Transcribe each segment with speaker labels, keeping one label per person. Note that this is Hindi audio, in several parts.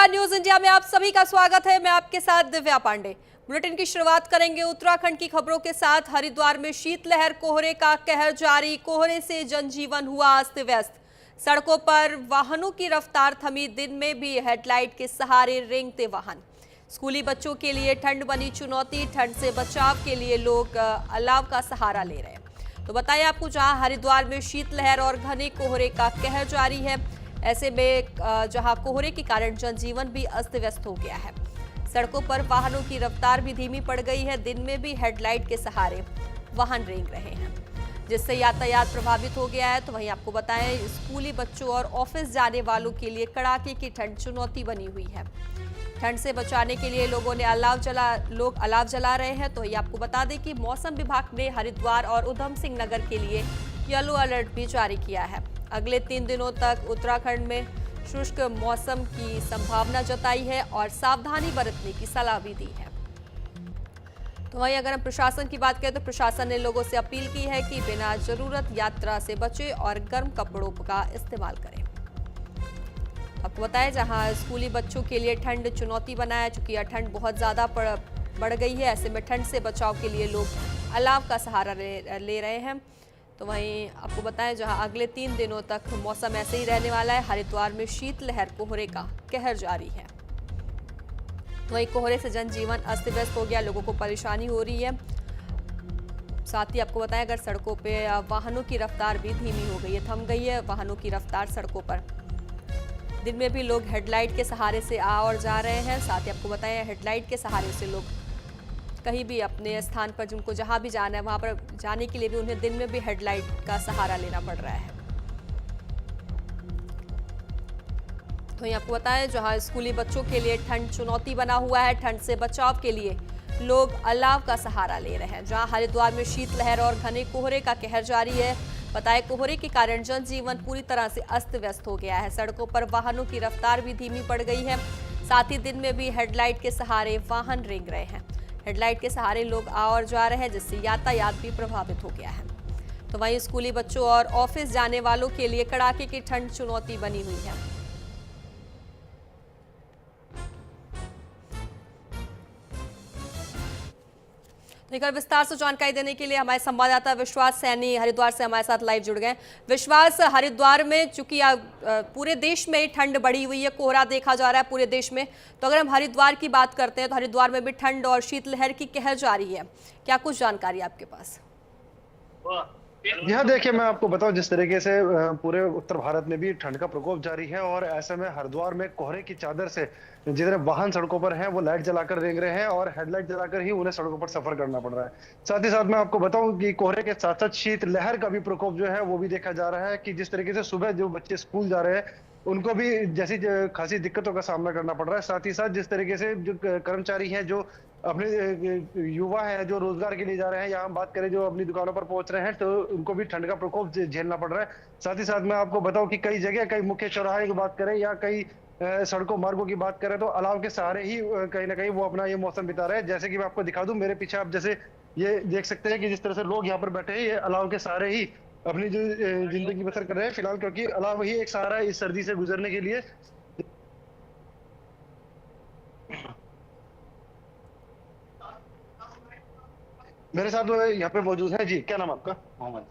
Speaker 1: नमस्कार, न्यूज इंडिया में आप सभी का स्वागत है। मैं आपके साथ दिव्या पांडे। बुलेटिन की शुरुआत करेंगे उत्तराखंड की खबरों के साथ। हरिद्वार में शीतलहर, कोहरे का कहर जारी। कोहरे से जनजीवन हुआ अस्त व्यस्त। सड़कों पर वाहनों की रफ्तार थमी। दिन में भी हेडलाइट के सहारे रेंगते वाहन। स्कूली बच्चों के लिए ठंड बनी चुनौती। ठंड से बचाव के लिए लोग अलाव का सहारा ले रहे हैं। तो बताएं आपको, जहां हरिद्वार में शीतलहर और घने कोहरे का कहर जारी है, ऐसे में जहां कोहरे के कारण जनजीवन भी अस्त व्यस्त हो गया है। सड़कों पर वाहनों की रफ्तार भी धीमी पड़ गई है। दिन में भी हेडलाइट के सहारे वाहन रेंग रहे हैं, जिससे यातायात प्रभावित हो गया है। तो वहीं आपको बताएं, स्कूली बच्चों और ऑफिस जाने वालों के लिए कड़ाके की ठंड चुनौती बनी हुई है। ठंड से बचाने के लिए लोग अलाव जला रहे हैं। तो ये आपको बता दें कि मौसम विभाग ने हरिद्वार और उधम सिंह नगर के लिए येलो अलर्ट भी जारी किया है। अगले 3 दिनों तक उत्तराखंड में शुष्क मौसम की संभावना जताई है और सावधानी बरतने की सलाह भी दी है। तो वहीं अगर हम प्रशासन की बात करें, तो प्रशासन ने लोगों से अपील की है कि बिना जरूरत यात्रा से बचें और गर्म कपड़ों का इस्तेमाल करें। आपको बताएं, जहां स्कूली बच्चों के लिए ठंड चुनौती बना है, चूंकि यह ठंड बहुत ज़्यादा बढ़ गई है। ऐसे में ठंड से बचाव के लिए लोग अलाव का सहारा ले रहे हैं। तो वहीं आपको बताएं, जहां अगले 3 दिनों तक मौसम ऐसे ही रहने वाला है। हरिद्वार में शीतलहर, कोहरे का कहर जारी है। तो वहीं कोहरे से जनजीवन अस्त व्यस्त हो गया, लोगों को परेशानी हो रही है। साथ ही आपको बताएं, अगर सड़कों पे वाहनों की रफ्तार भी धीमी हो गई है, थम गई है वाहनों की रफ्तार सड़कों पर। दिन में भी लोग हेडलाइट के सहारे से आ और जा रहे हैं। साथ ही आपको बताएं, हेडलाइट के सहारे से लोग कहीं भी अपने स्थान पर, जिनको जहां भी जाना है वहां पर जाने के लिए भी उन्हें दिन में भी हेडलाइट का सहारा लेना पड़ रहा है। तो ये आपको बताएं, जहां स्कूली बच्चों के लिए ठंड चुनौती बना हुआ है। ठंड से बचाव के लिए लोग अलाव का सहारा ले रहे हैं। जहां हरिद्वार में शीतलहर और घने कोहरे का कहर जारी है। बताएं, कोहरे के कारण जनजीवन पूरी तरह से अस्त व्यस्त हो गया है। सड़कों पर वाहनों की रफ्तार भी धीमी पड़ गई है। साथ ही दिन में भी हेडलाइट के सहारे वाहन रेंग रहे हैं। हेडलाइट के सहारे लोग आ और जा रहे हैं, जिससे यातायात भी प्रभावित हो गया है। तो वहीं स्कूली बच्चों और ऑफिस जाने वालों के लिए कड़ाके की ठंड चुनौती बनी हुई है। लेकर विस्तार से जानकारी देने के लिए हमारे संवाददाता विश्वास सैनी हरिद्वार से हमारे साथ लाइव जुड़ गए। विश्वास, हरिद्वार में चूंकि पूरे देश में ठंड बढ़ी हुई है, कोहरा देखा जा रहा है पूरे देश में, तो अगर हम हरिद्वार की बात करते हैं तो हरिद्वार में भी ठंड और शीतलहर की कहर जारी है। क्या कुछ जानकारी आपके पास?
Speaker 2: यहाँ देखिए, मैं आपको बताऊं, जिस तरीके से पूरे उत्तर भारत में भी ठंड का प्रकोप जारी है और ऐसे में हरिद्वार में कोहरे की चादर से जितने वाहन सड़कों पर हैं वो लाइट जलाकर रेंग रहे हैं और हेडलाइट जलाकर ही उन्हें सड़कों पर सफर करना पड़ रहा है। साथ ही साथ मैं आपको बताऊं कि कोहरे के साथ साथ शीतलहर का भी प्रकोप जो है वो भी देखा जा रहा है कि जिस तरीके से सुबह जो बच्चे स्कूल जा रहे हैं उनको भी जैसी खासी दिक्कतों का सामना करना पड़ रहा है। साथ ही साथ जिस तरीके से जो कर्मचारी हैं, जो अपने युवा है, जो रोजगार के लिए जा रहे हैं, या हम बात करें जो अपनी दुकानों पर पहुंच रहे हैं, तो उनको भी ठंड का प्रकोप झेलना पड़ रहा है। साथ ही साथ मैं आपको बताऊं कि कई जगह, कई मुख्य चौराहे की बात करें या कई सड़कों मार्गों की बात करें, तो अलाव के सहारे ही कहीं ना कहीं वो अपना ये मौसम बिता रहे हैं। जैसे कि मैं आपको दिखा दूं, मेरे पीछे आप जैसे ये देख सकते हैं कि जिस तरह से लोग यहाँ पर बैठे हैं, ये अलाव के सहारे ही अपनी जो जिंदगी बसर कर रहे हैं फिलहाल, क्योंकि अलाव ही एक सहारा है इस सर्दी से गुजरने के लिए। मेरे साथ वो यहाँ पे मौजूद है। जी, क्या नाम आपका? मोहम्मद।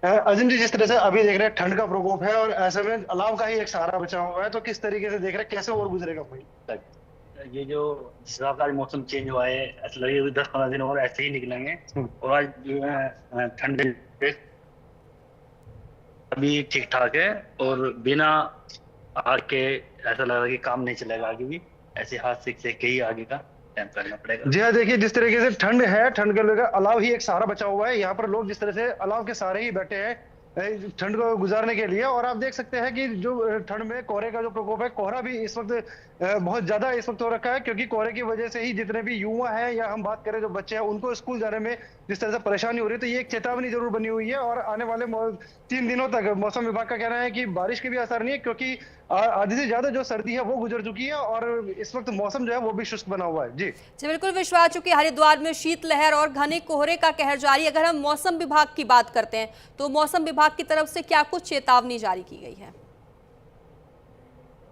Speaker 2: अजीम जी, जिस तरह से अभी देख रहे हैं ठंड का प्रकोप है और ऐसे में अलाव का ही एक सहारा बचा हुआ है, तो किस तरीके से देख रहे हैं, कैसे और गुजरेगा भाई?
Speaker 3: ये जो जिस हिसाब से आज मौसम चेंज हुआ है, ऐसा लगे 10-15 दिन और ऐसे ही निकलेंगे। और आज जो है ठंड अभी ठीक ठाक है और बिना आग के ऐसा लग रहा है कि काम नहीं चलेगा आगे भी। ऐसे हाथ से के ही आगे का टाइम करना पड़ेगा।
Speaker 2: जी हाँ, देखिए, जिस तरीके से ठंड है, ठंड के लेकर अलाव ही एक सहारा बचा हुआ है। यहाँ पर लोग जिस तरह से अलाव के सहारे ही बैठे हैं ठंड को गुजारने के लिए। और आप देख सकते हैं कि जो ठंड में कोहरे का जो प्रकोप है, कोहरा भी इस वक्त बहुत ज्यादा इस वक्त हो रखा है, क्योंकि कोहरे की वजह से ही जितने भी युवा हैं या हम बात करें जो बच्चे हैं, उनको स्कूल जाने में जिस तरह से परेशानी हो रही है, तो ये एक चेतावनी जरूर बनी हुई है। और आने वाले 3 दिनों तक मौसम विभाग का कहना है कि बारिश के भी असर नहीं है, क्योंकि आधी से ज्यादा जो सर्दी है वो गुजर चुकी है और इस वक्त मौसम जो है वो भी शुष्क बना हुआ है। जी
Speaker 1: बिल्कुल विश्वास, चूंकि हरिद्वार में शीतलहर और घने कोहरे का कहर जारी। अगर हम मौसम विभाग की बात करते हैं, तो मौसम विभाग की तरफ से क्या कुछ चेतावनी जारी की गई है?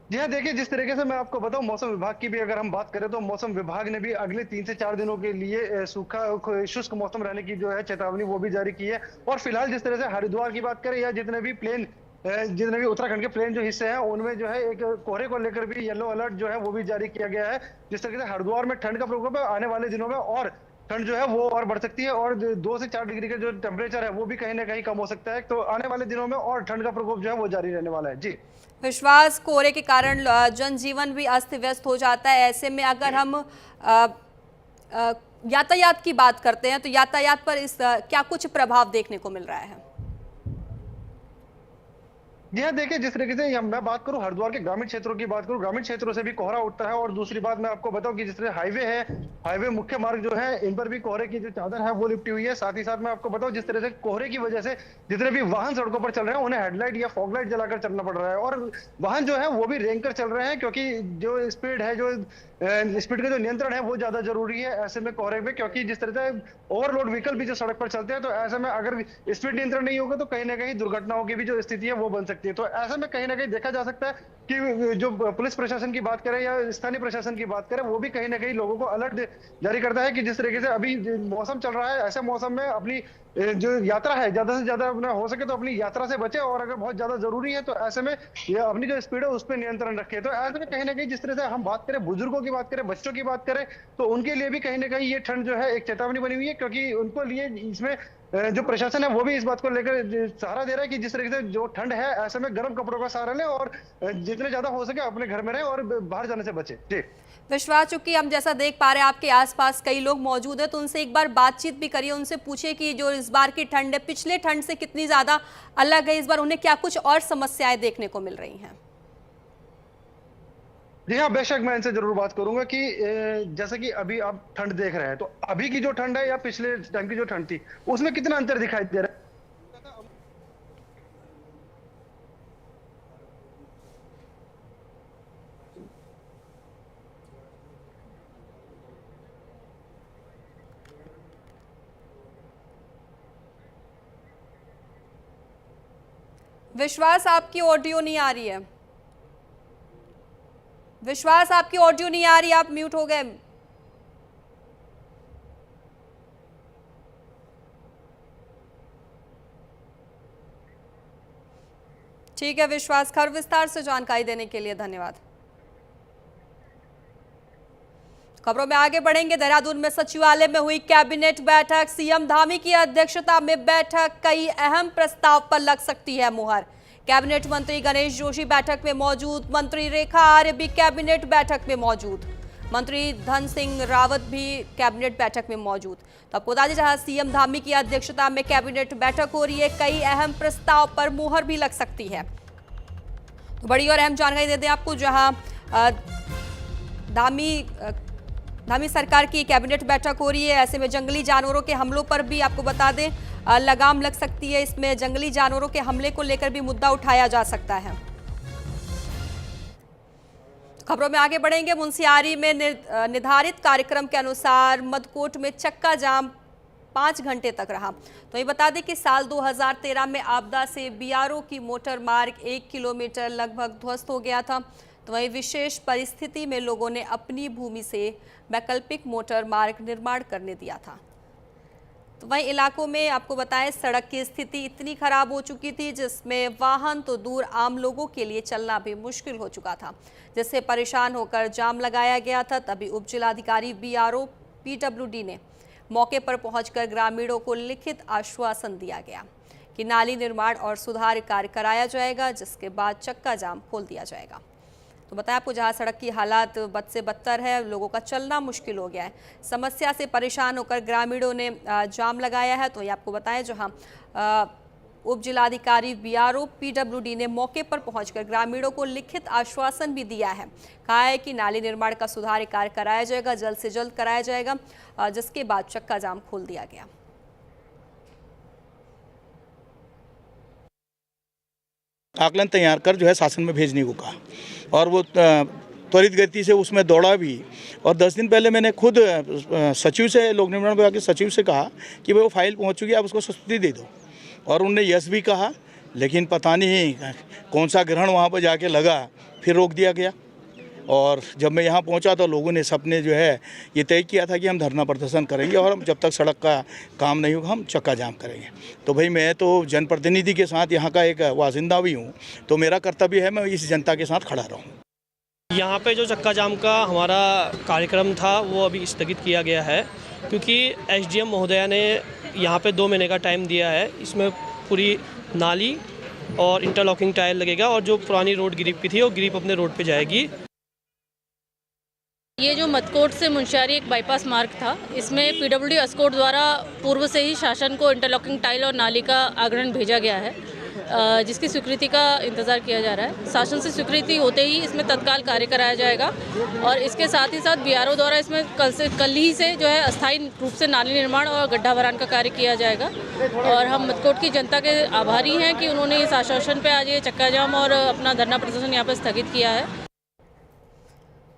Speaker 2: जी हाँ, देखिए जिस तरीके से मैं आपको बताऊं, मौसम विभाग की भी अगर हम बात करें तो मौसम विभाग ने भी अगले 3 से 4 दिनों के लिए शुष्क मौसम रहने की जो है चेतावनी वो भी जारी की है। और फिलहाल जिस तरह से हरिद्वार की बात करें या जितने भी उत्तराखंड के प्लेन जो हिस्से हैं उनमें जो है एक कोहरे को लेकर भी येलो अलर्ट जो है वो भी जारी किया गया है। जिस तरीके से हरिद्वार में ठंड का प्रकोप है, आने वाले दिनों में और ठंड जो है वो और बढ़ सकती है और 2 से 4 डिग्री का जो टेम्परेचर है वो भी कहीं ना कहीं कम हो सकता है। तो आने वाले दिनों में और ठंड का प्रकोप जो है वो जारी रहने वाला है। जी
Speaker 1: विश्वास, कोहरे के कारण जनजीवन भी अस्त व्यस्त हो जाता है। ऐसे में अगर हम यातायात की बात करते हैं तो यातायात पर क्या कुछ प्रभाव देखने को मिल रहा है?
Speaker 2: जी हाँ, देखिए जिस तरीके से मैं बात करूं हरिद्वार के ग्रामीण क्षेत्रों की बात करूं, ग्रामीण क्षेत्रों से भी कोहरा उठता है। और दूसरी बात मैं आपको बताऊं कि जिस तरह हाईवे मुख्य मार्ग जो है इन पर भी कोहरे की जो चादर है वो लिपटी हुई है। साथ ही साथ मैं आपको बताऊं जिस तरह से कोहरे की वजह से जितने भी वाहन सड़कों पर चल रहे हैं उन्हें हेडलाइट या फॉगलाइट जलाकर चलना पड़ रहा है। और वाहन जो है वो भी रेंग कर चल रहे हैं क्योंकि जो स्पीड का जो नियंत्रण है वो ज्यादा जरूरी है ऐसे में कोहरे में, क्योंकि जिस तरह से ओवरलोड व्हीकल भी जो सड़क पर चलते हैं तो ऐसे में अगर स्पीड नियंत्रण नहीं होगा तो कहीं ना कहीं दुर्घटनाओं की भी जो स्थिति है वो बन सकती है। तो ऐसे में कहीं ना कहीं देखा जा सकता है कि जो पुलिस प्रशासन की बात करें या स्थानीय प्रशासन की बात करें वो भी कहीं ना कहीं लोगों को अलर्ट जारी करता है कि जिस तरीके से अभी मौसम चल रहा है ऐसे मौसम में अपनी जो यात्रा है ज्यादा से ज्यादा अपना हो सके तो अपनी यात्रा से बचे और अगर बहुत ज्यादा जरूरी है तो ऐसे में ये अपनी जो स्पीड है उस पर नियंत्रण रखे। तो ऐसे में कहीं ना कहीं जिस तरह से हम बात करें बुजुर्गों की बात करें, बच्चों की बात करें तो उनके लिए भी कहीं ना कहीं ये ठंड जो है एक चेतावनी बनी हुई है, क्योंकि उनको लिए इसमें जो प्रशासन है वो भी इस बात को लेकर सहारा दे रहा है कि जिस तरीके से जो ठंड है ऐसे में गर्म कपड़ों का सहारा लें और जितने ज्यादा हो सके अपने घर में रहें और बाहर जाने से बचे। जी
Speaker 1: विश्वास, चूंकि हम जैसा देख पा रहे हैं आपके आसपास कई लोग मौजूद हैं तो उनसे एक बार बातचीत भी करिए, उनसे पूछिए कि जो इस बार की ठंड है पिछले ठंड से कितनी ज्यादा अलग है, इस बार उन्हें क्या कुछ और समस्याएं देखने को मिल रही हैं।
Speaker 2: जी हाँ, बेशक मैं इनसे जरूर बात करूंगा कि जैसे कि अभी आप ठंड देख रहे हैं तो अभी की जो ठंड है या पिछले टाइम की जो ठंड थी उसमें कितना अंतर दिखाई दे रहा है।
Speaker 1: विश्वास, आपकी ऑडियो नहीं आ रही है। विश्वास, आपकी ऑडियो नहीं आ रही, आप म्यूट हो गए। ठीक है विश्वास, खर विस्तार से जानकारी देने के लिए धन्यवाद। खबरों में आगे बढ़ेंगे। देहरादून में सचिवालय में हुई कैबिनेट बैठक, सीएम धामी की अध्यक्षता में बैठक, कई अहम प्रस्ताव पर लग सकती है मुहर। कैबिनेट मंत्री गणेश जोशी बैठक में मौजूद, मंत्री रेखा आर्य भी कैबिनेट बैठक में मौजूद, मंत्री धन सिंह रावत भी कैबिनेट बैठक में मौजूद। तो आपको बता दें जहां सीएम धामी की अध्यक्षता में कैबिनेट बैठक हो रही है, कई अहम प्रस्ताव पर मुहर भी लग सकती है। तो बड़ी और अहम जानकारी देते हैं आपको, जहां धामी सरकार की कैबिनेट बैठक हो रही है, ऐसे में जंगली जानवरों के हमलों पर भी आपको बता दें लगाम लग सकती है। इसमें जंगली जानवरों के हमले को लेकर भी मुद्दा उठाया जा सकता है। खबरों में आगे बढ़ेंगे। मुंशियारी में निर्धारित कार्यक्रम के अनुसार मदकोट में चक्का जाम 5 घंटे तक रहा। तो ये बता दें कि साल 2013 में आपदा से बीआरओ की मोटर मार्ग 1 किलोमीटर लगभग ध्वस्त हो गया था। तो वहीं विशेष परिस्थिति में लोगों ने अपनी भूमि से वैकल्पिक मोटर मार्ग निर्माण करने दिया था। तो वहीं इलाकों में आपको बताएं सड़क की स्थिति इतनी खराब हो चुकी थी जिसमें वाहन तो दूर आम लोगों के लिए चलना भी मुश्किल हो चुका था, जिससे परेशान होकर जाम लगाया गया था। तभी उप जिलाधिकारी बीआरओ पीडब्ल्यूडी ने मौके पर पहुंचकर ग्रामीणों को लिखित आश्वासन दिया गया कि नाली निर्माण और सुधार कार्य कराया जाएगा, जिसके बाद चक्का जाम खोल दिया जाएगा। तो बताएं आपको जहां सड़क की हालात बद से बदतर है, लोगों का चलना मुश्किल हो गया है, समस्या से परेशान होकर ग्रामीणों ने जाम लगाया है। तो ये आपको बताएं जहां उप जिलाधिकारी बीआरओ पीडब्ल्यूडी ने मौके पर पहुंचकर ग्रामीणों को लिखित आश्वासन भी दिया है, कहा है कि नाली निर्माण का सुधार कार्य कराया जाएगा, जल्द से जल्द कराया जाएगा, जिसके बाद चक्का जाम खोल दिया गया।
Speaker 4: आकलन तैयार कर जो है शासन में भेजने को कहा और वो त्वरित गति से उसमें दौड़ा भी। और 10 दिन पहले मैंने खुद सचिव से, लोक निर्माण विभाग के सचिव से कहा कि भाई वो फाइल पहुंच चुकी है, आप उसको स्वीकृति दे दो। और उनने यस भी कहा लेकिन पता नहीं कौन सा ग्रहण वहाँ पर जाके लगा, फिर रोक दिया गया। और जब मैं यहाँ पहुँचा तो लोगों ने सबने जो है ये तय किया था कि हम धरना प्रदर्शन करेंगे और हम जब तक सड़क का काम नहीं होगा हम चक्का जाम करेंगे। तो भाई मैं तो जनप्रतिनिधि के साथ यहाँ का एक वासिंदा भी हूँ, तो मेरा कर्तव्य है मैं इस जनता के साथ खड़ा रहूँ।
Speaker 5: यहाँ पे जो चक्का जाम का हमारा कार्यक्रम था वो अभी स्थगित किया गया है, क्योंकि एसडीएम महोदया ने यहाँ पे 2 महीने का टाइम दिया है। इसमें पूरी नाली और इंटरलॉकिंग टायर लगेगा और जो पुरानी रोड गिरिप की थी वो गिरिप अपने रोड पे जाएगी।
Speaker 6: ये जो मतकोट से मुंशियारी एक बाईपास मार्ग था, इसमें पीडब्ल्यूडी अस्कोट द्वारा पूर्व से ही शासन को इंटरलॉकिंग टाइल और नाली का आग्रहण भेजा गया है, जिसकी स्वीकृति का इंतज़ार किया जा रहा है। शासन से स्वीकृति होते ही इसमें तत्काल कार्य कराया जाएगा और इसके साथ ही साथ बीआरओ द्वारा इसमें कल ही से जो है अस्थायी रूप से नाली निर्माण और गड्ढा भरान का कार्य किया जाएगा। और हम मतकोट की जनता के आभारी हैं कि उन्होंने इस आश्वासन पर आज ये चक्का जाम और अपना धरना प्रदर्शन यहाँ पर स्थगित किया है।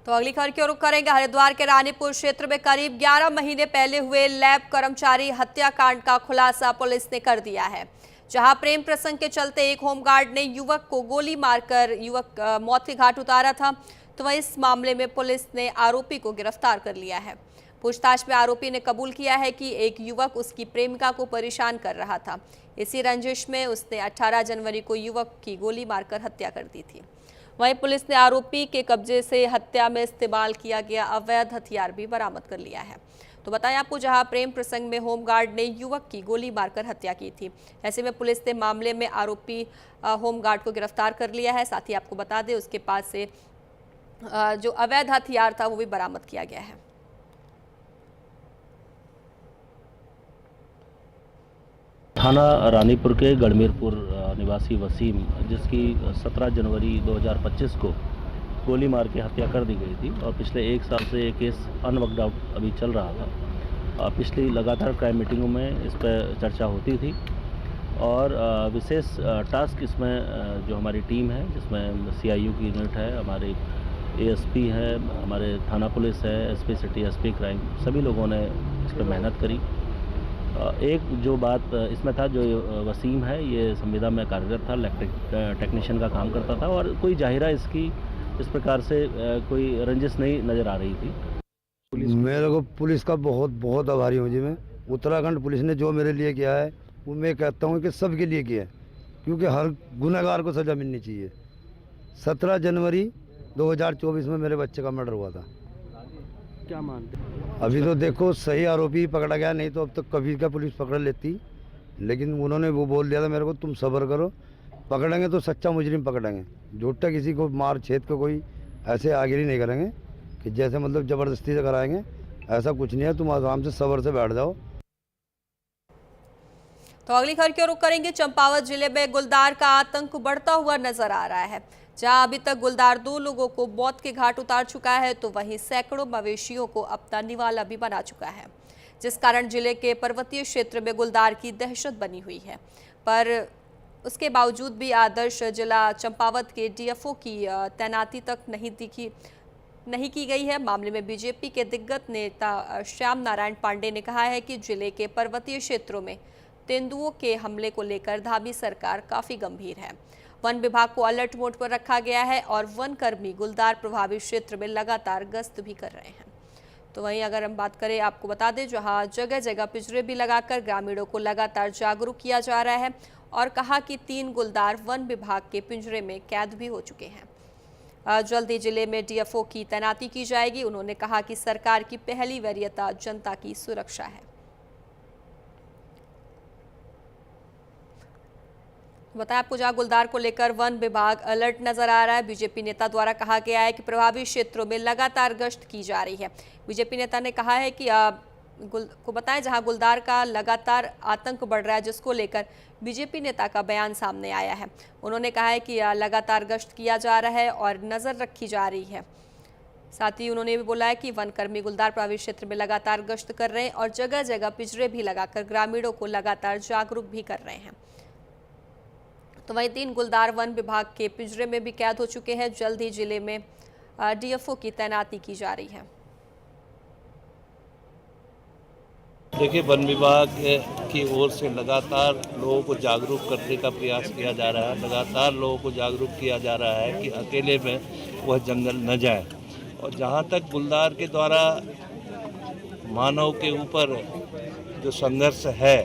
Speaker 1: तो अगली खबर की ओर रुख करेंगे। हरिद्वार के रानीपुर क्षेत्र में करीब 11 महीने पहले हुए लैब कर्मचारी हत्याकांड का खुलासा पुलिस ने कर दिया है, जहां प्रेम प्रसंग के चलते एक होमगार्ड ने युवक को गोली मारकर युवक मौत के घाट उतारा था। तो वहीं इस मामले में पुलिस ने आरोपी को गिरफ्तार कर लिया है। पूछताछ में आरोपी ने कबूल किया है कि एक युवक उसकी प्रेमिका को परेशान कर रहा था। इसी रंजिश में उसने 18 जनवरी को युवक की गोली मारकर हत्या कर दी थी। वहीं पुलिस ने आरोपी के कब्जे से हत्या में इस्तेमाल किया गया अवैध हथियार भी बरामद कर लिया है। तो बताएं आपको, जहां प्रेम प्रसंग में होमगार्ड ने युवक की गोली मारकर हत्या की थी, ऐसे में पुलिस ने मामले में आरोपी होमगार्ड को गिरफ्तार कर लिया है। साथ ही आपको बता दें उसके पास से जो अवैध हथियार था वो भी बरामद किया गया है।
Speaker 7: थाना रानीपुर के गढ़मीरपुर निवासी वसीम, जिसकी 17 जनवरी 2025 को गोली मार के हत्या कर दी गई थी और पिछले 1 साल से ये केस अनवर्कड आउट अभी चल रहा था। पिछली लगातार क्राइम मीटिंगों में इस पर चर्चा होती थी और विशेष टास्क इसमें जो हमारी टीम है, जिसमें CIU की यूनिट है, हमारे ASP है, हमारे थाना पुलिस है, SP सिटी, SP क्राइम, सभी लोगों ने इस पर मेहनत करी। एक जो बात इसमें था, जो वसीम है ये संविदा में कार्यरत था, इलेक्ट्रिक टेक्नीशियन का काम करता था और कोई जाहिरा इसकी इस प्रकार से कोई रंजिश नहीं नज़र आ रही थी।
Speaker 8: मेरे को पुलिस का बहुत बहुत आभारी हूँ जी। मैं उत्तराखंड पुलिस ने जो मेरे लिए किया है वो मैं कहता हूँ कि सबके लिए किया है, क्योंकि हर गुनहगार को सज़ा मिलनी चाहिए। 17 जनवरी 2024 में मेरे बच्चे का मर्डर हुआ था।
Speaker 5: क्या मानते हैं?
Speaker 8: अभी तो देखो सही आरोपी पकड़ा गया, नहीं तो अब तक कभी का पुलिस पकड़ लेती, लेकिन उन्होंने वो बोल दिया था मेरे को, तुम सब्र करो, पकड़ेंगे तो सच्चा मुजरिम पकड़ेंगे, झूठा किसी को मार छेद को कोई ऐसे आगे नहीं करेंगे कि जैसे मतलब ज़बरदस्ती से कराएंगे, ऐसा कुछ नहीं है। तुम आराम से सब्र से बैठ जाओ।
Speaker 1: तो अगली खबर की ओर रुख करेंगे। चंपावत जिले में गुलदार का आतंक बढ़ता हुआ नजर आ रहा है, जहां अभी तक गुलदार 2 लोगों को मौत के घाट उतार चुका है, तो वहीं सैकड़ों मवेशियों को अपना निवाला भी बना चुका है, जिस कारण जिले के पर्वतीय क्षेत्र में गुलदार की दहशत बनी हुई है। पर उसके बावजूद भी आदर्श जिला चंपावत के DFO की तैनाती तक नहीं की गई है। मामले में बीजेपी के दिग्गज नेता श्याम नारायण पांडे ने कहा है कि जिले के पर्वतीय क्षेत्रों में तेंदुओं के हमले को लेकर धामी सरकार काफी गंभीर है। वन विभाग को अलर्ट मोड पर रखा गया है और वन कर्मी गुलदार प्रभावित क्षेत्र में लगातार गश्त भी कर रहे हैं। तो वहीं अगर हम बात करें, आपको बता दें, जहां जगह जगह पिंजरे भी लगाकर ग्रामीणों को लगातार जागरूक किया जा रहा है और कहा कि 3 गुलदार वन विभाग के पिंजरे में कैद भी हो चुके हैं। जल्द ही जिले में DFO की तैनाती की जाएगी। उन्होंने कहा कि सरकार की पहली वरीयता जनता की सुरक्षा है। बताएं आपको, जहां गुलदार को लेकर वन विभाग अलर्ट नजर आ रहा है। बीजेपी नेता द्वारा कहा गया है कि प्रभावित क्षेत्रों में लगातार गश्त की जा रही है। बीजेपी नेता ने कहा है कि को बताएं, जहां गुलदार का लगातार आतंक बढ़ रहा है, जिसको लेकर बीजेपी नेता का बयान सामने आया है। उन्होंने कहा है कि लगातार गश्त किया जा रहा है और नज़र रखी जा रही है। साथ ही उन्होंने भी बोला है कि वनकर्मी गुलदार प्रभावित क्षेत्र में लगातार गश्त कर रहे हैं और जगह जगह पिंजरे भी लगाकर ग्रामीणों को लगातार जागरूक भी कर रहे हैं। तो वहीं 3 गुलदार वन विभाग के पिंजरे में भी कैद हो चुके हैं। जल्द ही जिले में DFO की तैनाती की जा रही है।
Speaker 7: देखिए, वन विभाग
Speaker 9: की ओर से लगातार लोगों को जागरूक करने का प्रयास किया जा रहा है। लगातार लोगों को जागरूक किया जा रहा है कि अकेले में वह जंगल न जाए। और जहाँ तक गुलदार के द्वारा मानव के ऊपर जो संघर्ष है,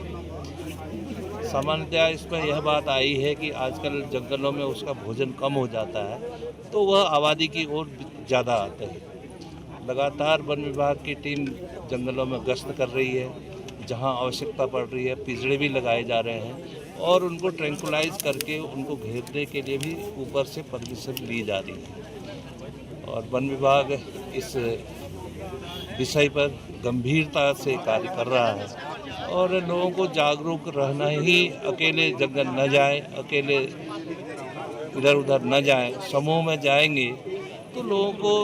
Speaker 9: सामान्यतः इसमें यह बात आई है कि आजकल जंगलों में उसका भोजन कम हो जाता है, तो वह आबादी की ओर ज़्यादा आते हैं। लगातार वन विभाग की टीम जंगलों में गश्त कर रही है, जहां आवश्यकता पड़ रही है पिंजड़े भी लगाए जा रहे हैं और उनको ट्रैंकुलाइज करके उनको घेरने के लिए भी ऊपर से परमिशन ली जा रही है। और वन विभाग इस विषय पर गंभीरता से कार्य कर रहा है और लोगों को जागरूक रहना ही, अकेले जंगल न जाए, अकेले इधर उधर न जाए, समूह में जाएंगे तो लोगों को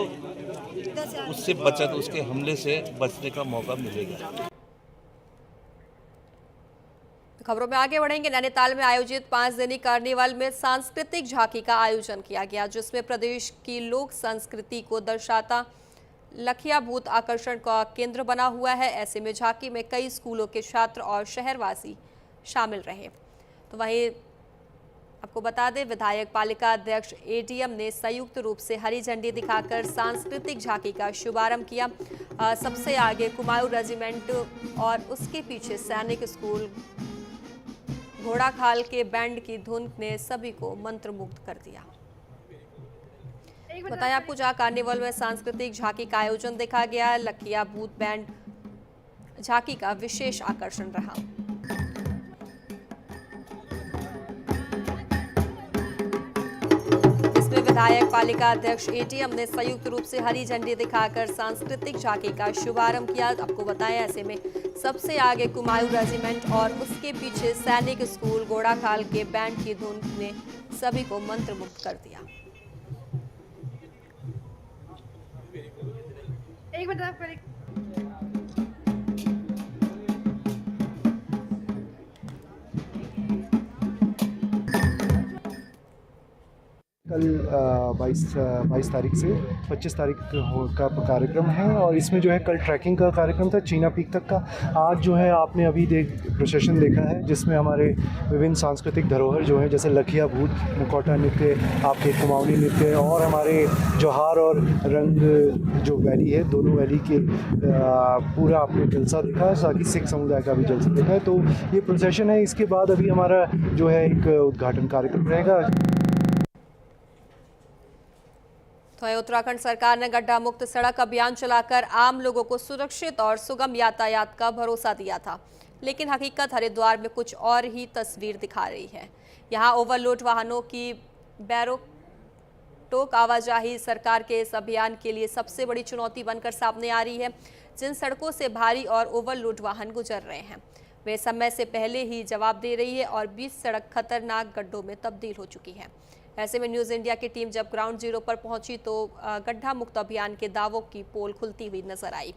Speaker 9: उससे बचत, उसके हमले से बचने का मौका मिलेगा।
Speaker 1: खबरों में आगे बढ़ेंगे। नैनीताल में आयोजित 5 दिनी कार्निवल में सांस्कृतिक झांकी का आयोजन किया गया, जिसमें प्रदेश की लोक संस्कृति को दर्शाता लखिया भूत आकर्षण का केंद्र बना हुआ है। ऐसे में झांकी में कई स्कूलों के छात्र और शहरवासी शामिल रहे। तो वहीं आपको बता दें, विधायक पालिका अध्यक्ष एडीएम ने संयुक्त रूप से हरी झंडी दिखाकर सांस्कृतिक झांकी का शुभारंभ किया। सबसे आगे कुमाऊं रेजिमेंट और उसके पीछे सैनिक स्कूल घोड़ाखाल के बैंड की धुन ने सभी को मंत्रमुग्ध कर दिया। बताया आपको, जहां कार्निवल में सांस्कृतिक झांकी का आयोजन देखा गया, लखिया भूत बैंड झांकी का विशेष आकर्षण रहा। इसमें विधायक पालिका अध्यक्ष एटीएम ने संयुक्त रूप से हरी झंडी दिखाकर सांस्कृतिक झांकी का शुभारंभ किया। आपको बताया, ऐसे में सबसे आगे कुमाऊं रेजिमेंट और उसके पीछे सैनिक स्कूल घोड़ाखाल के बैंड की धुन ने सभी को मंत्रमुग्ध कर दिया।
Speaker 10: एक मिनट आप करें।
Speaker 2: कल 22 तारीख से 25 तारीख का कार्यक्रम है और इसमें जो है कल ट्रैकिंग का कार्यक्रम था चीना पीक तक का। आज जो है आपने अभी प्रोसेशन देखा है, जिसमें हमारे विभिन्न सांस्कृतिक धरोहर जो है, जैसे लखिया भूत, मुखौटा नृत्य, आपके कुमाऊनी नृत्य और हमारे जोहार और रंग जो वैली है, दोनों वैली के पूरा आपने जलसा देखा है, साथ ही सिख समुदाय का भी जलसा देखा है। तो ये प्रोसेशन है। इसके बाद अभी हमारा जो है एक उद्घाटन कार्यक्रम रहेगा।
Speaker 1: तो उत्तराखंड सरकार ने गड्ढा मुक्त सड़क अभियान चलाकर आम लोगों को सुरक्षित और सुगम यातायात का भरोसा दिया था, लेकिन हकीकत हरिद्वार में कुछ और ही तस्वीर दिखा रही है। यहां ओवरलोड वाहनों की बैरोटोक आवाजाही सरकार के इस अभियान के लिए सबसे बड़ी चुनौती बनकर सामने आ रही है। जिन सड़कों से भारी और ओवरलोड वाहन गुजर रहे हैं, वे समय से पहले ही जवाब दे रही है और बीच सड़क खतरनाक गड्ढों में तब्दील हो चुकी है। ऐसे में न्यूज़ इंडिया की टीम जब ग्राउंड जीरो पर पहुंची तो गड्ढा मुक्त अभियान के दावों की पोल खुलती हुई नजर आई।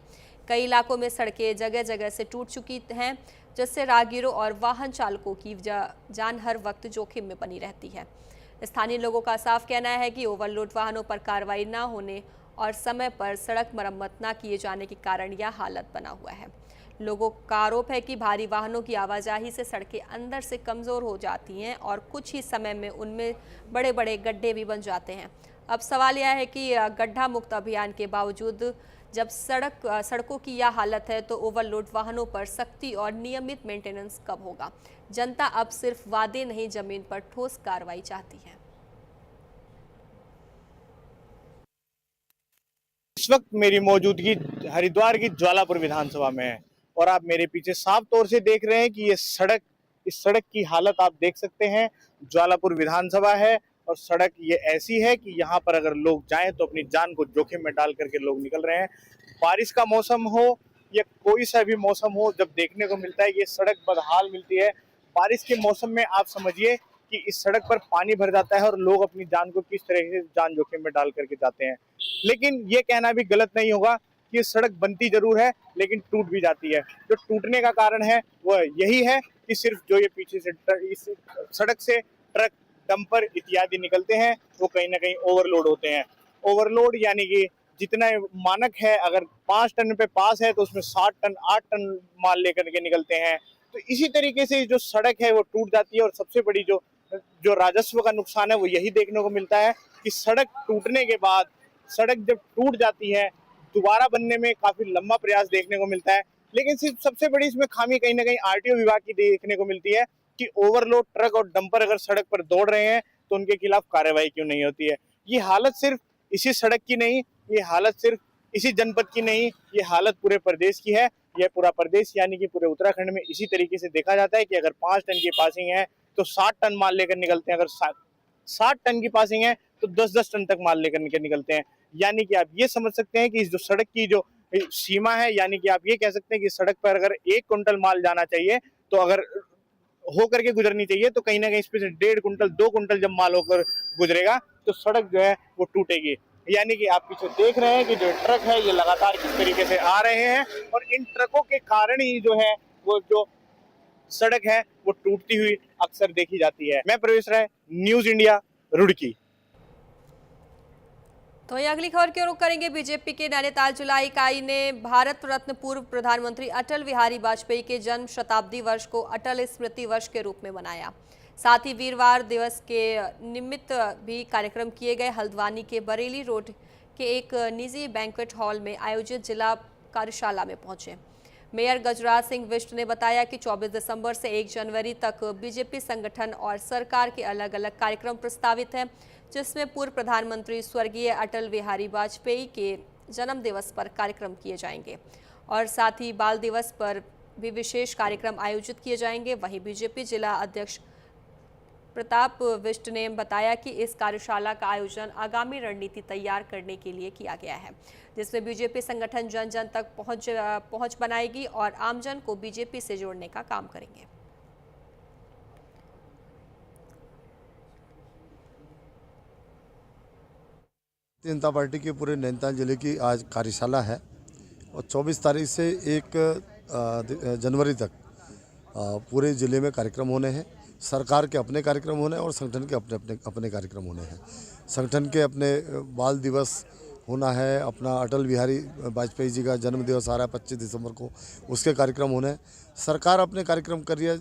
Speaker 1: कई इलाकों में सड़कें जगह जगह से टूट चुकी हैं, जिससे राहगीरों और वाहन चालकों की जान हर वक्त जोखिम में बनी रहती है। स्थानीय लोगों का साफ कहना है कि ओवरलोड वाहनों पर कार्रवाई न होने और समय पर सड़क मरम्मत न किए जाने के कारण यह हालत बना हुआ है। लोगों का आरोप है कि भारी वाहनों की आवाजाही से सड़कें अंदर से कमज़ोर हो जाती हैं और कुछ ही समय में उनमें बड़े बड़े गड्ढे भी बन जाते हैं। अब सवाल यह है कि गड्ढा मुक्त अभियान के बावजूद जब सड़कों की यह हालत है, तो ओवरलोड वाहनों पर सख्ती और नियमित मेंटेनेंस कब होगा? जनता अब सिर्फ वादे नहीं, जमीन पर ठोस कार्रवाई चाहती है।
Speaker 11: इस वक्त मेरी मौजूदगी हरिद्वार की ज्वालापुर विधानसभा में है और आप मेरे पीछे साफ तौर से देख रहे हैं कि इस सड़क की हालत आप देख सकते हैं। ज्वालापुर विधानसभा है और सड़क ये ऐसी है कि यहाँ पर अगर लोग जाएं तो अपनी जान को जोखिम में डाल करके लोग निकल रहे हैं। बारिश का मौसम हो या कोई सा भी मौसम हो, जब देखने को मिलता है ये सड़क बदहाल मिलती है। बारिश के मौसम में आप समझिए कि इस सड़क पर पानी भर जाता है और लोग अपनी जान को किस तरह से जान जोखिम में डाल करके जाते हैं। लेकिन ये कहना भी गलत नहीं होगा कि सड़क बनती जरूर है लेकिन टूट भी जाती है। जो टूटने का कारण है वह यही है कि सिर्फ जो ये पीछे से इस सड़क से ट्रक, डंपर इत्यादि निकलते हैं वो कहीं ना कहीं ओवरलोड होते हैं। ओवरलोड यानी कि जितना मानक है, अगर 5 टन पे पास है तो उसमें 7 टन 8 टन माल लेकर के निकलते हैं। तो इसी तरीके से जो सड़क है वो टूट जाती है। और सबसे बड़ी जो राजस्व का नुकसान है वो यही देखने को मिलता है कि सड़क टूटने के बाद, सड़क जब टूट जाती है, दोबारा बनने में काफी लंबा प्रयास देखने को मिलता है। लेकिन सिर्फ सबसे बड़ी इसमें खामी कहीं ना कहीं आरटीओ विभाग की देखने को मिलती है कि ओवरलोड ट्रक और डंपर अगर सड़क पर दौड़ रहे हैं तो उनके खिलाफ कार्रवाई क्यों नहीं होती है। ये हालत सिर्फ इसी सड़क की नहीं, ये हालत सिर्फ इसी जनपद की नहीं, ये हालत पूरे प्रदेश की है। यह पूरा प्रदेश यानी कि पूरे उत्तराखंड में इसी तरीके से देखा जाता है कि अगर 5 टन की पासिंग है तो 60 टन माल लेकर निकलते हैं, अगर 60 टन की पासिंग है तो 10-10 टन तक माल लेकर निकलते हैं। यानी कि आप ये समझ सकते हैं कि इस जो सड़क की जो सीमा है, यानी कि आप ये कह सकते हैं कि सड़क पर अगर 1 कुंटल माल जाना चाहिए तो अगर होकर के गुजरनी चाहिए तो कहीं ना कहीं इस पे 1.5 कुंटल 2 कुंटल जब माल होकर गुजरेगा तो सड़क जो है वो टूटेगी। यानी कि आप पीछे देख रहे हैं कि जो ट्रक है ये लगातार किस तरीके से आ रहे हैं और इन ट्रकों के कारण ही जो है वो जो सड़क है वो टूटती हुई अक्सर देखी जाती है। मैं प्रवेश राय, न्यूज इंडिया, रुड़की।
Speaker 1: तो ये अगली खबर की रुख करेंगे। बीजेपी के नैनीताल जिला इकाई ने भारत रत्न पूर्व प्रधानमंत्री अटल बिहारी वाजपेयी के जन्म शताब्दी वर्ष को अटल स्मृति वर्ष के रूप में मनाया। साथ ही वीरवार दिवस के निमित्त भी कार्यक्रम किए गए। हल्द्वानी के बरेली रोड के एक निजी बैंक्वेट हॉल में आयोजित जिला कार्यशाला में पहुंचे मेयर गजराज सिंह बिष्ट ने बताया कि 24 दिसंबर से 1 जनवरी तक बीजेपी संगठन और सरकार के अलग अलग कार्यक्रम प्रस्तावित हैं, जिसमें पूर्व प्रधानमंत्री स्वर्गीय अटल बिहारी वाजपेयी के जन्म दिवस पर कार्यक्रम किए जाएंगे और साथ ही बाल दिवस पर भी विशेष कार्यक्रम आयोजित किए जाएंगे। वहीं बीजेपी जिला अध्यक्ष प्रताप बिष्ट ने बताया कि इस कार्यशाला का आयोजन आगामी रणनीति तैयार करने के लिए किया गया है, जिसमें बीजेपी संगठन जन जन तक पहुंच बनाएगी और आमजन को बीजेपी से जोड़ने का काम करेंगे।
Speaker 10: जनता पार्टी के पूरे नैनीताल जिले की आज कार्यशाला है और 24 तारीख से 1 जनवरी तक पूरे ज़िले में कार्यक्रम होने हैं। सरकार के अपने कार्यक्रम होने हैं और संगठन के अपने कार्यक्रम होने हैं। संगठन के अपने बाल दिवस होना है, अपना अटल बिहारी वाजपेयी जी का जन्म दिवस आ रहा है 25 दिसंबर को, उसके कार्यक्रम होने हैं। सरकार अपने कार्यक्रम कर रही है,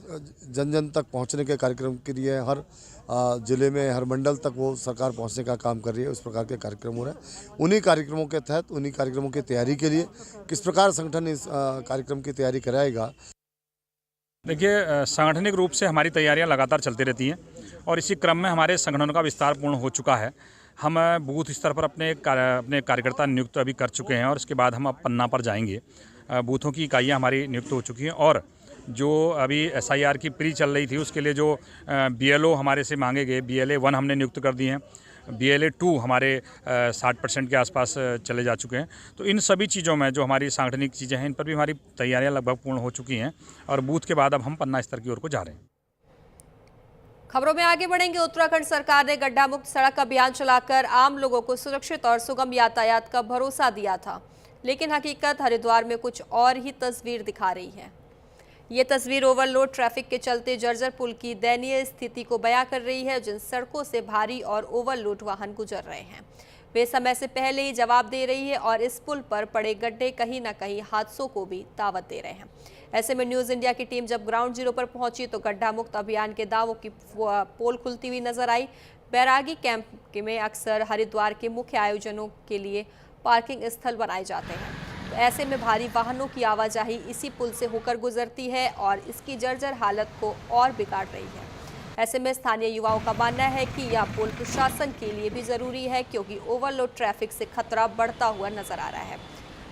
Speaker 10: जन जन तक पहुंचने के कार्यक्रम के लिए हर ज़िले में, हर मंडल तक वो सरकार पहुंचने का काम कर रही है। उस प्रकार के कार्यक्रम हो रहे हैं। उन्हीं कार्यक्रमों के तहत, उन्हीं कार्यक्रमों की तैयारी के लिए किस प्रकार संगठन इस कार्यक्रम की तैयारी कराएगा।
Speaker 12: देखिए, सांगठनिक रूप से हमारी तैयारियां लगातार चलती रहती हैं और इसी क्रम में हमारे संगठनों का विस्तार पूर्ण हो चुका है। हम बूथ स्तर पर अपने कार्यकर्ता नियुक्त अभी कर चुके हैं और उसके बाद हम अब पन्ना पर जाएंगे। बूथों की इकाइयां हमारी नियुक्त हो चुकी हैं और जो अभी SIR की प्री चल रही थी उसके लिए जो BLO हमारे से मांगे गए, BLA 1 हमने नियुक्त कर दिए हैं, BLA 2 हमारे 60% के आसपास चले जा चुके हैं। तो इन सभी चीज़ों में जो हमारी सांगठनिक चीज़ें हैं इन पर भी हमारी तैयारियां लगभग पूर्ण हो चुकी हैं और बूथ के बाद अब हम पन्ना स्तर की ओर को जा रहे हैं।
Speaker 1: खबरों में आगे बढ़ेंगे। उत्तराखंड सरकार ने गड्ढा मुक्त सड़क अभियान चलाकर आम लोगों को सुरक्षित और सुगम यातायात का भरोसा दिया था, लेकिन हकीकत हरिद्वार में कुछ और ही तस्वीर दिखा रही है। ये तस्वीर ओवरलोड ट्रैफिक के चलते जर्जर पुल की दयनीय स्थिति को बयां कर रही है, जिन सड़कों से भारी और ओवरलोड वाहन गुजर रहे हैं। वे समय से पहले ही जवाब दे रही है और इस पुल पर पड़े गड्ढे कहीं ना कहीं हादसों को भी दावत दे रहे हैं। ऐसे में न्यूज़ इंडिया की टीम जब ग्राउंड जीरो पर पहुंची तो गड्ढा मुक्त अभियान के दावों की पोल खुलती हुई नजर आई। बैरागी कैंप में अक्सर हरिद्वार के मुख्य आयोजनों के लिए पार्किंग स्थल बनाए जाते हैं, तो ऐसे में भारी वाहनों की आवाजाही इसी पुल से होकर गुजरती है और इसकी जर्जर हालत को और बिगाड़ रही है। ऐसे में स्थानीय युवाओं का मानना है कि यह पुल प्रशासन के लिए भी ज़रूरी है, क्योंकि ओवरलोड ट्रैफिक से खतरा बढ़ता हुआ नजर आ रहा है।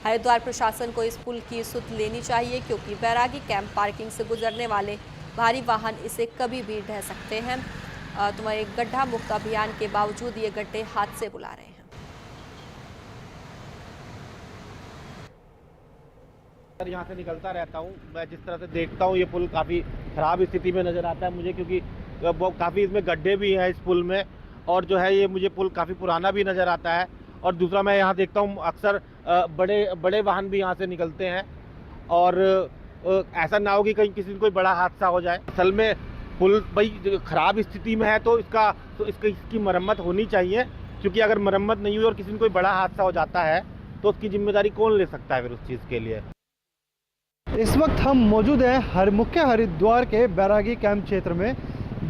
Speaker 1: हरिद्वार प्रशासन को इस पुल की सुध लेनी चाहिए, क्योंकि बैरागी कैंप पार्किंग से गुजरने वाले भारी वाहन इसे कभी भी ढह सकते हैं। तुम्हारे गड्ढा मुक्त अभियान के बावजूद ये गड्ढे हादसे बुला रहे हैं।
Speaker 11: यहाँ से निकलता रहता हूँ, मैं जिस तरह से देखता हूँ ये पुल काफ़ी ख़राब स्थिति में नज़र आता है मुझे, क्योंकि वो काफ़ी इसमें गड्ढे भी हैं इस पुल में, और जो है ये मुझे पुल काफ़ी पुराना भी नज़र आता है। और दूसरा मैं यहाँ देखता हूँ अक्सर बड़े वाहन भी यहाँ से निकलते हैं, और ऐसा ना हो कि कहीं किसी को कोई बड़ा हादसा हो जाए। असल में पुल भाई ख़राब स्थिति में है तो इसकी मरम्मत होनी चाहिए, क्योंकि अगर मरम्मत नहीं हुई और किसी को कोई बड़ा हादसा हो जाता है तो उसकी जिम्मेदारी कौन ले सकता है फिर उस चीज़ के लिए।
Speaker 13: इस वक्त हम मौजूद हैं मुख्य हरिद्वार के बैरागी कैंप क्षेत्र में,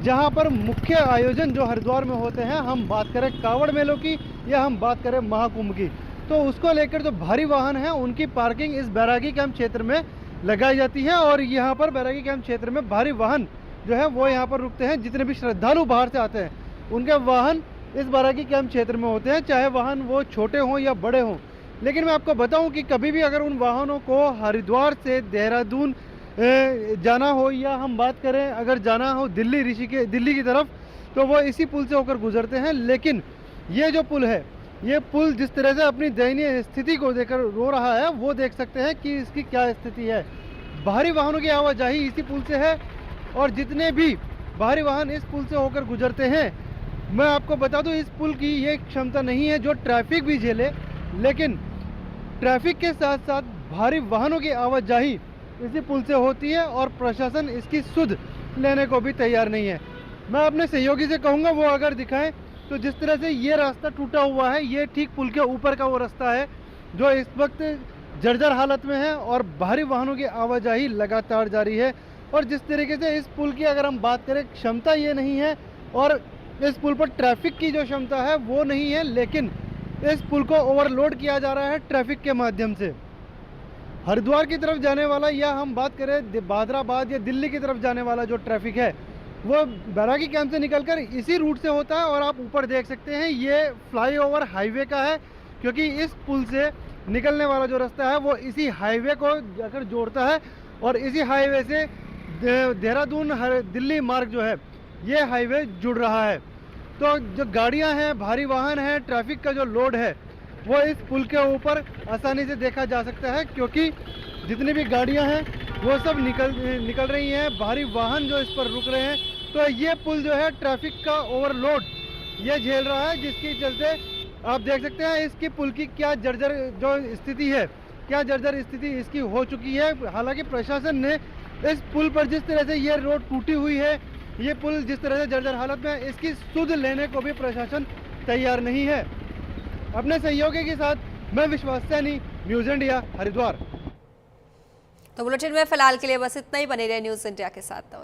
Speaker 13: जहां पर मुख्य आयोजन जो हरिद्वार में होते हैं, हम बात करें कावड़ मेलों की या हम बात करें महाकुंभ की, तो उसको लेकर जो भारी वाहन हैं उनकी पार्किंग इस बैरागी कैंप क्षेत्र में लगाई जाती है। और यहाँ पर बैरागी कैंप क्षेत्र में भारी वाहन जो है वो यहाँ पर रुकते हैं। जितने भी श्रद्धालु बाहर से आते हैं उनके वाहन इस बैरागी कैंप क्षेत्र में होते हैं, चाहे वाहन वो छोटे हों या बड़े हों। लेकिन मैं आपको बताऊं कि कभी भी अगर उन वाहनों को हरिद्वार से देहरादून जाना हो या हम बात करें अगर जाना हो दिल्ली की तरफ, तो वो इसी पुल से होकर गुजरते हैं। लेकिन ये जो पुल है, ये पुल जिस तरह से अपनी दयनीय स्थिति को देखकर रो रहा है, वो देख सकते हैं कि इसकी क्या स्थिति है। भारी वाहनों की आवाजाही इसी पुल से है और जितने भी भारी वाहन इस पुल से होकर गुजरते हैं, मैं आपको बता दूं इस पुल की ये क्षमता नहीं है जो ट्रैफिक भी झेले, लेकिन ट्रैफिक के साथ साथ भारी वाहनों की आवाजाही इसी पुल से होती है और प्रशासन इसकी सुध लेने को भी तैयार नहीं है। मैं अपने सहयोगी से कहूँगा वो अगर दिखाएं तो जिस तरह से ये रास्ता टूटा हुआ है, ये ठीक पुल के ऊपर का वो रास्ता है जो इस वक्त जर्जर हालत में है और भारी वाहनों की आवाजाही लगातार जारी है। और जिस तरीके से इस पुल की अगर हम बात करें, क्षमता ये नहीं है और इस पुल पर ट्रैफिक की जो क्षमता है वो नहीं है, लेकिन इस पुल को ओवरलोड किया जा रहा है ट्रैफिक के माध्यम से। हरिद्वार की तरफ जाने वाला या हम बात करें बादराबाद या दिल्ली की तरफ जाने वाला जो ट्रैफिक है वो बैरागी कैंप से निकलकर इसी रूट से होता है। और आप ऊपर देख सकते हैं ये फ्लाईओवर हाईवे का है, क्योंकि इस पुल से निकलने वाला जो रास्ता है वो इसी हाईवे को जाकर जोड़ता है और इसी हाईवे से देहरादून दिल्ली मार्ग जो है ये हाईवे जुड़ रहा है। तो जो गाड़ियां हैं, भारी वाहन हैं, ट्रैफिक का जो लोड है वो इस पुल के ऊपर आसानी से देखा जा सकता है, क्योंकि जितनी भी गाड़ियां हैं वो सब निकल रही हैं, भारी वाहन जो इस पर रुक रहे हैं। तो ये पुल जो है ट्रैफिक का ओवरलोड ये झेल रहा है, जिसके चलते आप देख सकते हैं इसकी पुल की क्या जर्जर जो स्थिति है, क्या जर्जर स्थिति इसकी हो चुकी है। हालांकि प्रशासन ने इस पुल पर जिस तरह से ये रोड टूटी हुई है, ये पुल जिस तरह से जर्जर हालत में है, इसकी सुध लेने को भी प्रशासन तैयार नहीं है। अपने सहयोगी के साथ मैं विश्वास सैनी, न्यूज़ इंडिया, हरिद्वार।
Speaker 1: तो बुलेटिन में फिलहाल के लिए बस इतना ही। बने रहे न्यूज़ इंडिया के साथ।